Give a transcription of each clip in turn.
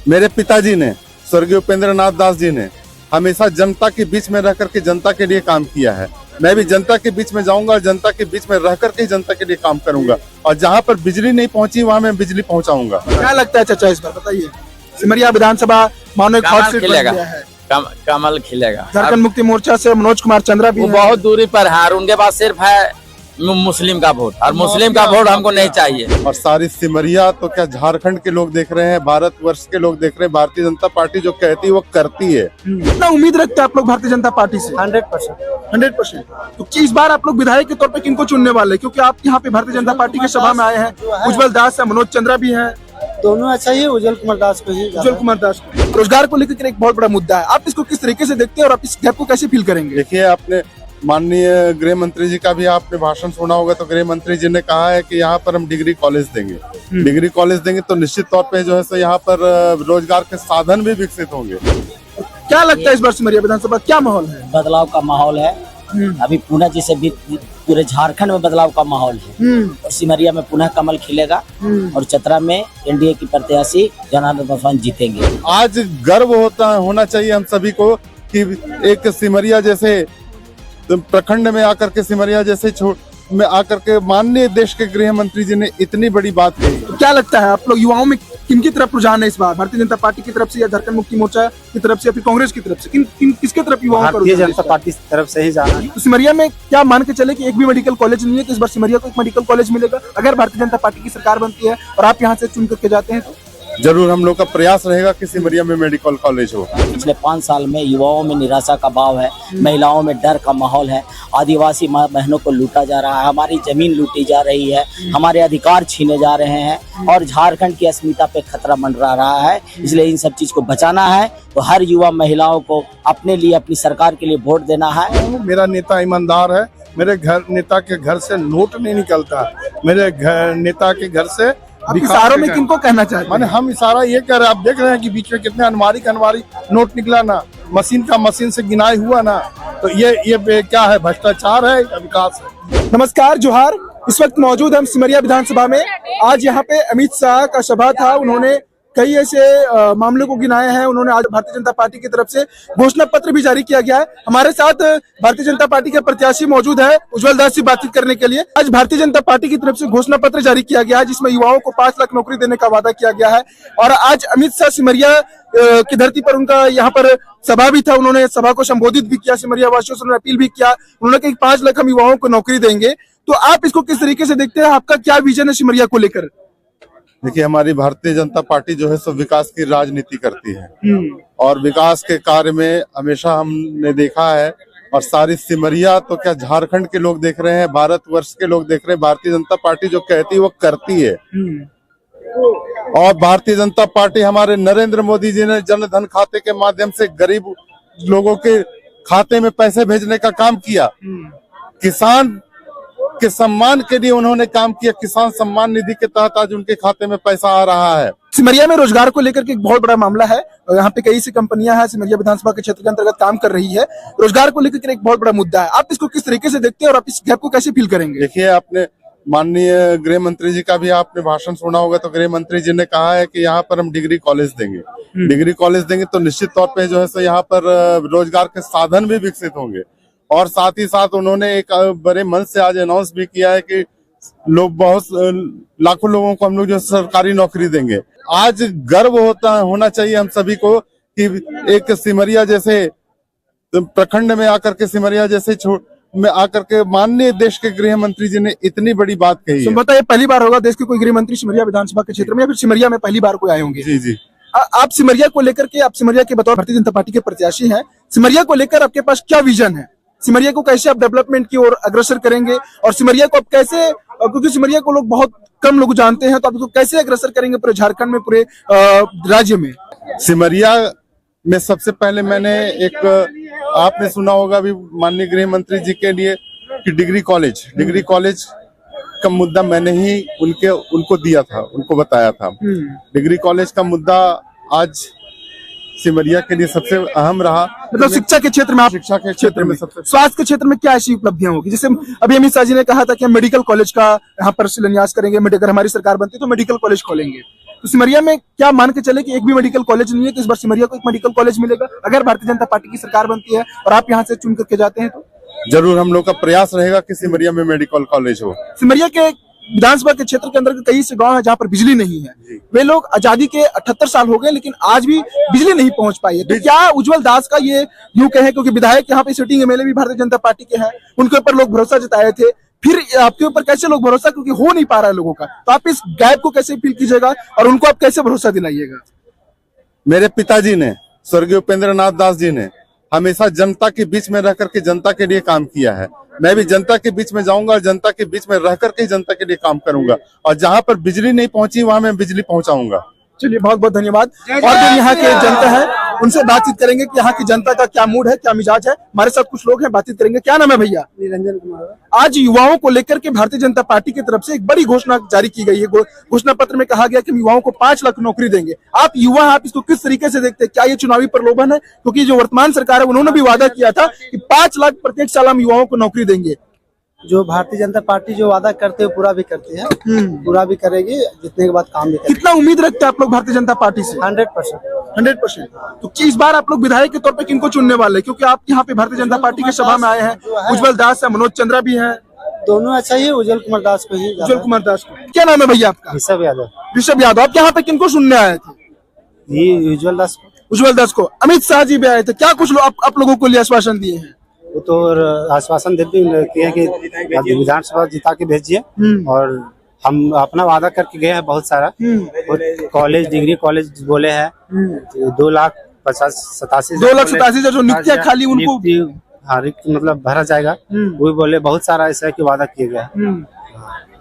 मेरे पिताजी ने, स्वर्गीय उपेंद्र नाथ दास जी ने हमेशा जनता के बीच में रह करके जनता के लिए काम किया है। मैं भी जनता के बीच में जाऊंगा और जनता के बीच में रह करके जनता के लिए काम करूंगा, और जहां पर बिजली नहीं पहुंची वहां मैं बिजली पहुंचाऊंगा। क्या लगता है चाचा इस बार बताइए? सिमरिया विधानसभा मानो एक हॉट सीट बन गया है। कमल खिलेगा। झारखंड मुक्ति मोर्चा से मनोज कुमार चंद्रा भी वो बहुत दूरी पर है और उनके पास सिर्फ है मुस्लिम का वोट, और मुस्लिम का वोट हमको नहीं चाहिए। और सारी सिमरिया तो क्या झारखंड के लोग देख रहे हैं, भारतवर्ष के लोग देख रहे हैं। भारतीय जनता पार्टी जो कहती है वो करती है। कितना उम्मीद रखते हैं आप लोग भारतीय जनता पार्टी से? 100%। तो इस बार आप लोग विधायक के तौर पे किनको चुनने वाले हैं? क्योंकि आप यहाँ पे भारतीय जनता पार्टी की सभा में आए हैं। उज्जवल दास है, मनोज चंद्रा भी है, दोनों अच्छा ही। उज्जवल कुमार दास को ही। उज्जवल कुमार दास को रोजगार को लेकर एक बहुत बड़ा मुद्दा है। आप इसको किस तरीके से देखते हैं और आप इस गैप को कैसे फील करेंगे? देखिए, आपने माननीय गृह मंत्री जी का भी आपने भाषण सुना होगा, तो गृह मंत्री जी ने कहा है कि यहाँ पर हम डिग्री कॉलेज देंगे। डिग्री कॉलेज देंगे तो निश्चित तौर पे जो है सो यहाँ पर रोजगार के साधन भी विकसित होंगे। क्या लगता है इस बार सिमरिया विधानसभा क्या माहौल है? बदलाव का माहौल है। अभी पुणे जैसे भी पूरे झारखंड में बदलाव का माहौल है, और सिमरिया में पुनः कमल खिलेगा और चतरा में एनडीए की प्रत्याशी जनार्दन पासवान जीतेंगे। आज गर्व होना चाहिए हम सभी को कि एक सिमरिया जैसे प्रखंड में आकर के, सिमरिया जैसे में आकर के माननीय देश के गृह मंत्री जी ने इतनी बड़ी बात कही। तो क्या लगता है आप लोग युवाओं में किनकी तरफ रुझान है इस बार? भारतीय जनता पार्टी की तरफ से या झारखंड मुक्ति मोर्चा की तरफ से या फिर कांग्रेस की तरफ से? किसके तरफ युवाओं का? भारतीय जनता पार्टी की तरफ से ही जाना है। तो सिमरिया में क्या मान के चले कि एक भी मेडिकल कॉलेज नहीं है, तो इस बार सिमरिया को एक मेडिकल कॉलेज मिलेगा अगर भारतीय जनता पार्टी की सरकार बनती है और आप यहाँ से चुन करके जाते हैं? तो जरूर हम लोग का प्रयास रहेगा कि सिमरिया में मेडिकल कॉलेज हो। पिछले 5 साल में युवाओं में निराशा का भाव है, महिलाओं में डर का माहौल है, आदिवासी बहनों को लूटा जा रहा है, हमारी जमीन लूटी जा रही है, हमारे अधिकार छीने जा रहे हैं और झारखंड की अस्मिता पे खतरा मंडरा रहा है। इसलिए इन सब चीज को बचाना है तो हर युवा महिलाओं को अपने लिए, अपनी सरकार के लिए वोट देना है। मेरा नेता ईमानदार है। मेरे नेता के घर से नोट नहीं निकलता। मेरे नेता के घर से इशारों में किनको कहना चाहते हैं? माने हम इशारा ये कर रहे हैं, आप देख रहे हैं कि बीच में कितने अनवारी नोट निकला ना, मशीन से गिनाई हुआ ना। तो ये क्या है? भ्रष्टाचार है या विकास है? नमस्कार, जोहार। इस वक्त मौजूद हम सिमरिया विधानसभा में। आज यहाँ पे अमित शाह का सभा था। उन्होंने कई ऐसे मामलों को गिनाए हैं। उन्होंने आज भारतीय जनता पार्टी की तरफ से घोषणा पत्र भी जारी किया गया है। हमारे साथ भारतीय जनता पार्टी के प्रत्याशी मौजूद है उज्जवल दास से बातचीत करने के लिए। आज भारतीय जनता पार्टी की तरफ से घोषणा पत्र जारी किया गया है जिसमें युवाओं को 5 लाख नौकरी देने का वादा किया गया है। और आज अमित शाह सिमरिया की धरती पर, उनका यहाँ पर सभा भी था। उन्होंने सभा को संबोधित भी किया, सिमरिया वासियों से उन्होंने अपील भी किया। उन्होंने कहा 5 लाख हम युवाओं को नौकरी देंगे। तो आप इसको किस तरीके से देखते हैं? आपका क्या विजन है सिमरिया को लेकर? देखिए, हमारी भारतीय जनता पार्टी जो है सो विकास की राजनीति करती है और विकास के कार्य में हमेशा हमने देखा है। और सारी सिमरिया तो क्या झारखंड के लोग देख रहे हैं, भारतवर्ष के लोग देख रहे हैं। भारतीय जनता पार्टी जो कहती है वो करती है। और भारतीय जनता पार्टी, हमारे नरेंद्र मोदी जी ने जन धन खाते के माध्यम से गरीब लोगों के खाते में पैसे भेजने का काम किया। किसान के सम्मान के लिए उन्होंने काम किया। किसान सम्मान निधि के तहत आज उनके खाते में पैसा आ रहा है। सिमरिया में रोजगार को लेकर के एक बहुत बड़ा मामला है। यहाँ पे कई सी कंपनियां हैं सिमरिया विधानसभा के क्षेत्र के अंतर्गत काम कर रही है। रोजगार को लेकर के एक बहुत बड़ा मुद्दा है। आप इसको किस तरीके से देखते हैं और आप इस गैप को कैसे फील करेंगे? देखिए, आपने माननीय गृह मंत्री जी का भी आपने भाषण सुना होगा, तो गृह मंत्री जी ने कहा है कि यहाँ पर हम डिग्री कॉलेज देंगे। डिग्री कॉलेज देंगे तो निश्चित तौर पे जो है सो यहाँ पर रोजगार के साधन भी विकसित होंगे। और साथ ही साथ उन्होंने एक बड़े मंच से आज अनाउंस भी किया है कि बहुत लाखों लोगों को हम लोग जो सरकारी नौकरी देंगे। आज गर्व होना चाहिए हम सभी को कि एक सिमरिया जैसे प्रखंड में आकर के, सिमरिया जैसे में आकर के माननीय देश के गृह मंत्री जी ने इतनी बड़ी बात कही है। बताइए, पहली बार होगा देश के कोई गृह मंत्री सिमरिया विधानसभा के क्षेत्र में, या फिर सिमरिया में पहली बार कोई आए होंगे? जी जी। आप सिमरिया को लेकर के, आप सिमरिया के बतौर भारतीय जनता पार्टी के प्रत्याशी हैं, सिमरिया को लेकर आपके पास क्या विजन है? सिमरिया को कैसे आप डेवलपमेंट की ओर अग्रसर करेंगे और सिमरिया को आप कैसे, क्योंकि सिमरिया को लोग बहुत कम लोग जानते हैं, तो आप इसको कैसे अग्रसर करेंगे पूरे झारखंड में, पूरे राज्य में? सिमरिया में सबसे पहले मैंने एक, आपने सुना होगा भी माननीय गृह मंत्री जी के लिए कि डिग्री कॉलेज का मुद्दा मैंने ही उनको दिया था, उनको बताया था। डिग्री कॉलेज का मुद्दा आज सिमरिया के लिए सबसे अहम रहा। मतलब शिक्षा के क्षेत्र में, आप शिक्षा के क्षेत्र में सबसे, स्वास्थ्य के क्षेत्र में क्या ऐसी उपलब्धियां होगी? जैसे अभी अमित शाह जी ने कहा था कि हम मेडिकल कॉलेज का यहाँ पर शिलान्यास करेंगे, अगर हमारी सरकार बनती तो मेडिकल कॉलेज खोलेंगे। तो सिमरिया में क्या मान के चले कि एक भी मेडिकल कॉलेज नहीं है, तो इस बार सिमरिया को एक मेडिकल कॉलेज मिलेगा अगर भारतीय जनता पार्टी की सरकार बनती है और आप यहाँ से चुन करके जाते हैं तो? जरूर हम लोग का प्रयास रहेगा कि सिमरिया में मेडिकल कॉलेज हो। सिमरिया के विधानसभा के क्षेत्र के अंदर के कई से गांव है जहाँ पर बिजली नहीं है। वे लोग आजादी के 78 साल हो गए लेकिन आज भी बिजली नहीं पहुंच पाई है। तो क्या उज्जवल दास का ये यूं कहें, क्योंकि विधायक यहाँ पे सिटिंग एमएलए भी भारतीय जनता पार्टी के हैं, उनके ऊपर लोग भरोसा जताए थे, फिर आपके ऊपर कैसे लोग भरोसा, क्योंकि हो नहीं पा रहा है लोगों का, तो आप इस गैप को कैसे फील कीजिएगा और उनको आप कैसे भरोसा दिलाइएगा? मेरे पिताजी ने, स्वर्गीय उपेंद्र नाथ दास जी ने हमेशा जनता के बीच में रह करके जनता के लिए काम किया है। मैं भी जनता के बीच में जाऊंगा और जनता के बीच में रह करके जनता के लिए काम करूंगा और जहां पर बिजली नहीं पहुंची वहां मैं बिजली पहुंचाऊंगा। चलिए बहुत बहुत धन्यवाद। और जो यहाँ के जनता है उनसे बातचीत करेंगे कि यहाँ की जनता का क्या मूड है, क्या मिजाज है। हमारे साथ कुछ लोग हैं, बातचीत करेंगे। क्या नाम है भैया? निरंजन कुमार। आज युवाओं को लेकर के भारतीय जनता पार्टी की तरफ से एक बड़ी घोषणा जारी की गई है। घोषणा पत्र में कहा गया कि हम युवाओं को 5 लाख नौकरी देंगे। आप युवा, आप इसको किस तरीके से देखते हैं? क्या ये चुनावी प्रलोभन है? क्योंकि जो वर्तमान सरकार है उन्होंने भी वादा किया था कि 5 लाख प्रत्येक साल हम युवाओं को नौकरी देंगे। जो भारतीय जनता पार्टी जो वादा करते है पूरा भी करती है, पूरा भी करेगी, जितने के बाद काम भी करेगी। कितना उम्मीद रखते हैं आप लोग भारतीय जनता पार्टी से? 100%। तो इस बार आप लोग विधायक के तौर पे किनको चुनने वाले? क्योंकि आप यहाँ पे भारतीय जनता पार्टी की सभा में आए हैं। उज्जवल दास है, मनोज चंद्रा भी है, दोनों अच्छा ही। उज्जवल कुमार दास को ही। उज्जवल कुमार दास को। क्या नाम है भैया आपका? ऋषभ यादव। ऋषभ यादव। आप यहाँ पे किनको सुनने आए थे? ये उज्जवल दास को। उज्जवल दास को। अमित शाह जी भी आए थे। क्या कुछ आप लोगों को लिए आश्वासन दिए हैं? वो तो आश्वासन देते हैं कि विधानसभा जिता के भेजिए, और हम अपना वादा करके गए हैं बहुत सारा। कॉलेज, डिग्री कॉलेज बोले हैं 2,87,000 2,87,000 जो नित्य खाली उनको हाँ मतलब भरा जाएगा। वो बोले बहुत सारा ऐसा कि वादा किए गया।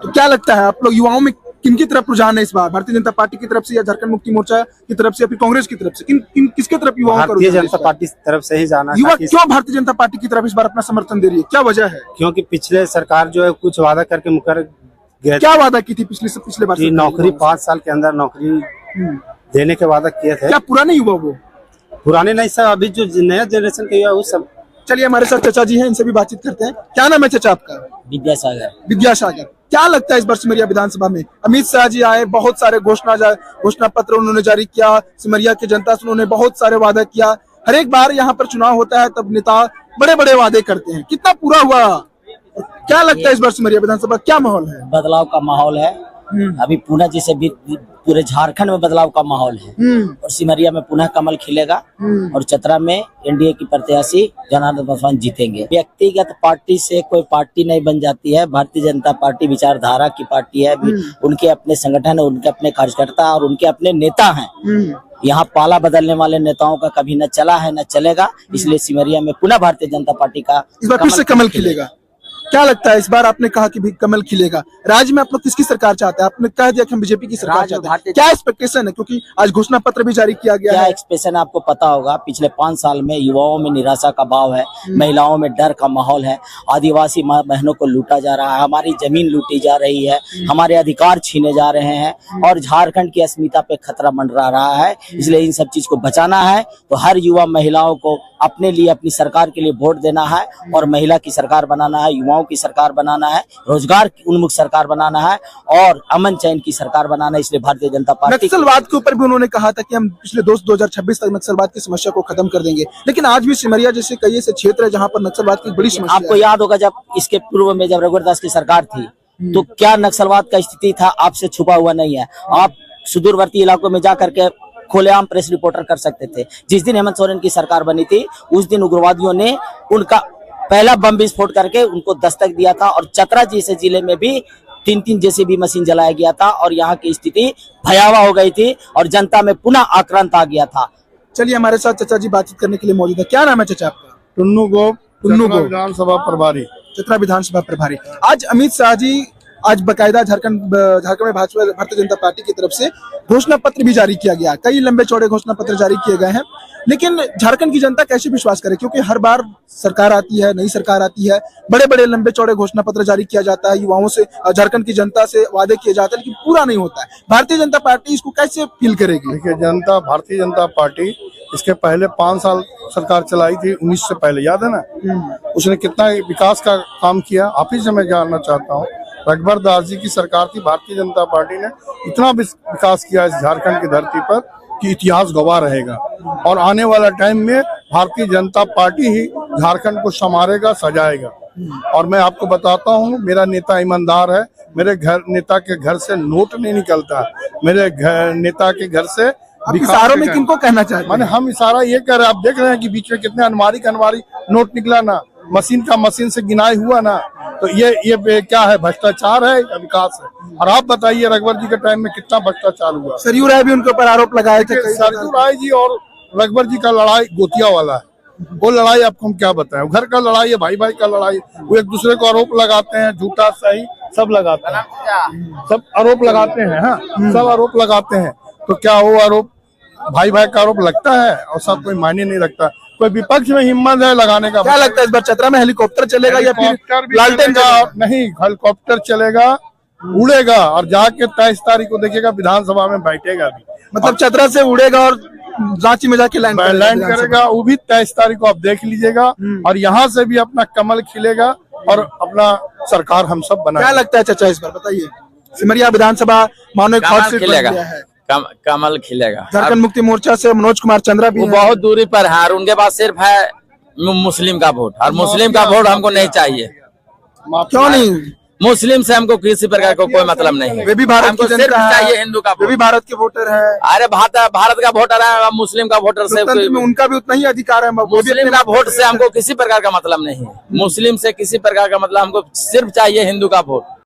तो क्या लगता है आप लोग युवाओं में किनकी तरफ रुझान है इस बार? भारतीय जनता पार्टी की तरफ से या झारखंड मुक्ति मोर्चा की तरफ से या फिर कांग्रेस की तरफ से? किसके तरफ युवाओं का भारतीय जनता पार्टी की तरफ से ही जाना। युवा क्यों भारतीय जनता पार्टी की तरफ इस बार अपना समर्थन दे रही है? क्या वजह है? क्योंकि पिछले सरकार जो है कुछ वादा करके मुकर गए। क्या वादा की थी पिछले बार? नौकरी 5 साल के अंदर नौकरी देने के वादा किए थे। क्या पुराने युवा वो? पुराने नहीं सर, अभी जो नया जनरेशन के युवा वो सब। चलिए हमारे साथ चाचा जी हैं, इनसे भी बातचीत करते हैं। क्या नाम है चाचा आपका? विद्यासागर। विद्यासागर। क्या लगता है इस बार सिमरिया विधानसभा में अमित शाह जी आए, बहुत सारे घोषणा पत्र उन्होंने जारी किया, सिमरिया की जनता से उन्होंने बहुत सारे वादा किया। हर एक बार यहाँ पर चुनाव होता है तब नेता बड़े बड़े वादे करते हैं, कितना पूरा हुआ? क्या लगता है इस बार सिमरिया विधानसभा क्या माहौल है? बदलाव का माहौल है। अभी पुनः जैसे पूरे झारखंड में बदलाव का माहौल है और सिमरिया में पुनः कमल खिलेगा और चतरा में एनडीए की प्रत्याशी जनार्दन पासवान जीतेंगे। व्यक्तिगत पार्टी से कोई पार्टी नहीं बन जाती है। भारतीय जनता पार्टी विचारधारा की पार्टी है। उनके अपने संगठन है, उनके अपने कार्यकर्ता और उनके अपने नेता हैं। यहाँ पाला बदलने वाले नेताओं का कभी न चला है न चलेगा। इसलिए सिमरिया में पुनः भारतीय जनता पार्टी का इस बार फिर से कमल खिलेगा। क्या लगता है इस बार? आपने कहा कि भी कमल खिलेगा। राज्य में आप लोग किसकी सरकार चाहते हैं? आपने कह दिया कि हम बीजेपी की सरकार चाहते हैं। क्या एक्सपेक्टेशन है? क्योंकि आज घोषणा पत्र भी जारी किया गया है। क्या एक्सपेक्टेशन आपको पता होगा? पिछले 5 साल में युवाओं में निराशा का भाव है, महिलाओं में डर का माहौल है, आदिवासी बहनों को लूटा जा रहा है, हमारी जमीन लूटी जा रही है, हमारे अधिकार छीने जा रहे हैं और झारखंड की अस्मिता पे खतरा मंडरा रहा है। इसलिए इन सब चीज को बचाना है तो हर युवा महिलाओं को अपने लिए, अपनी सरकार के लिए वोट देना है और महिला की सरकार बनाना है, युवाओं की सरकार बनाना है, रोजगार उन्मुख सरकार बनाना है और अमन चैन की सरकार बनाना है। इसलिए भारतीय जनता पार्टी नक्सलवाद के ऊपर भी उन्होंने कहा था कि हम पिछले 2026 तक नक्सलवाद की समस्या को खत्म कर देंगे, लेकिन आज भी सिमरिया जैसे कई ऐसे क्षेत्र है जहाँ पर नक्सलवाद की बड़ी समस्या आपको याद होगा जब इसके पूर्व में जब रघुवर दास की सरकार थी तो क्या नक्सलवाद का स्थिति था? आपसे छुपा हुआ नहीं है। आप सुदूरवर्ती इलाकों में जा करके खुलेआम प्रेस रिपोर्टर कर सकते थे। जिस दिन हेमंत सोरेन की सरकार बनी थी उस दिन उग्रवादियों ने उनका पहला बम विस्फोट करके उनको दस्तक दिया था और चतरा जैसे जिले में भी 3-3 जेसीबी मशीन जलाया गया था और यहाँ की स्थिति भयावह हो गई थी और जनता में पुनः आक्रांत आ गया था। चलिए हमारे साथ चाचा जी बातचीत करने के लिए मौजूद है। क्या नाम है चाचा आपका? टुन्नू गोप, टुन्नू गोप, विधानसभा प्रभारी, चतरा विधानसभा प्रभारी। आज अमित शाह जी आज बकायदा झारखंड में भाजपा भारतीय जनता पार्टी की तरफ से घोषणा पत्र भी जारी किया गया। कई लंबे चौड़े घोषणा पत्र जारी किए गए हैं, लेकिन झारखंड की जनता कैसे विश्वास करे? क्योंकि हर बार सरकार आती है, नई सरकार आती है, बड़े बड़े लंबे चौड़े घोषणा पत्र जारी किया जाता है, युवाओं से, झारखंड की जनता से वादे किए जाते हैं, लेकिन पूरा नहीं होता है। भारतीय जनता पार्टी इसको कैसे फील करेगी? देखिए, भारतीय जनता पार्टी इसके पहले 5 साल सरकार चलाई थी, 19 से पहले, याद है ना? उसने कितना विकास का काम किया, आप ही से मैं जानना चाहता हूँ। रघुवर दास जी की सरकार थी, भारतीय जनता पार्टी ने इतना विकास किया इस झारखंड की धरती पर कि इतिहास गवाह रहेगा। और आने वाला टाइम में भारतीय जनता पार्टी ही झारखंड को संवारेगा, सजाएगा। और मैं आपको बताता हूँ, मेरा नेता ईमानदार है। मेरे नेता के घर से नोट नहीं निकलता, मेरे नेता के घर से इशारों में किनको कहना चाहते हैं? माने हम इशारा ये कर रहे हैं, आप देख रहे हैं कि बीच में कितने अनवारी नोट निकला ना, मशीन से गिनाई हुआ ना, तो ये क्या है, भ्रष्टाचार है या विकास है? और आप बताइए रघुवर जी के टाइम में कितना भ्रष्टाचार हुआ। सरयू राय भी उनके ऊपर आरोप लगाए थे। सरयू राय जी और रघुवर जी का लड़ाई गोतिया वाला है। वो लड़ाई आपको हम क्या बताएं, घर का लड़ाई है, भाई का लड़ाई। वो एक दूसरे को आरोप लगाते हैं, झूठा सही सब लगाते हैं, सब आरोप लगाते हैं। हाँ, सब आरोप लगाते हैं। तो क्या वो आरोप भाई का आरोप लगता है और सब कोई मायने नहीं रखता। कोई विपक्ष में हिम्मत है लगाने का? क्या लगता है इस बार चतरा में हेलीकॉप्टर चलेगा या फिर लालटेन चलेगा? नहीं, हेलीकॉप्टर चलेगा, उड़ेगा और जाके 23 तारीख को देखिएगा विधानसभा में बैठेगा भी। मतलब चतरा से उड़ेगा और रांची में जाके लैंड करेगा। वो भी 23 तारीख को आप देख लीजिएगा। और यहाँ से भी अपना कमल खिलेगा और अपना सरकार हम सब बनाएंगे। क्या लगता है चाचा इस बार बताइए? सिमरिया विधानसभा मानो एक हॉट सीट बन गया है। कमल खिलेगा। झारखंड मुक्ति मोर्चा से मनोज कुमार चंद्रा भी बहुत दूरी पर है और उनके पास सिर्फ है मुस्लिम का वोट, और मुस्लिम का वोट हमको नहीं चाहिए। क्यों नहीं? मुस्लिम से हमको किसी प्रकार को कोई मतलब नहीं है। वे भी भारत की जनता है, चाहिए हिंदू का, वे भी भारत के वोटर है। अरे भारत का वोटर है, मुस्लिम का वोटर से उनका भी उतना ही अधिकार है। मुस्लिम का वोट से हमको किसी प्रकार का मतलब नहीं है। मुस्लिम से किसी प्रकार का मतलब, हमको सिर्फ चाहिए हिंदू का वोट।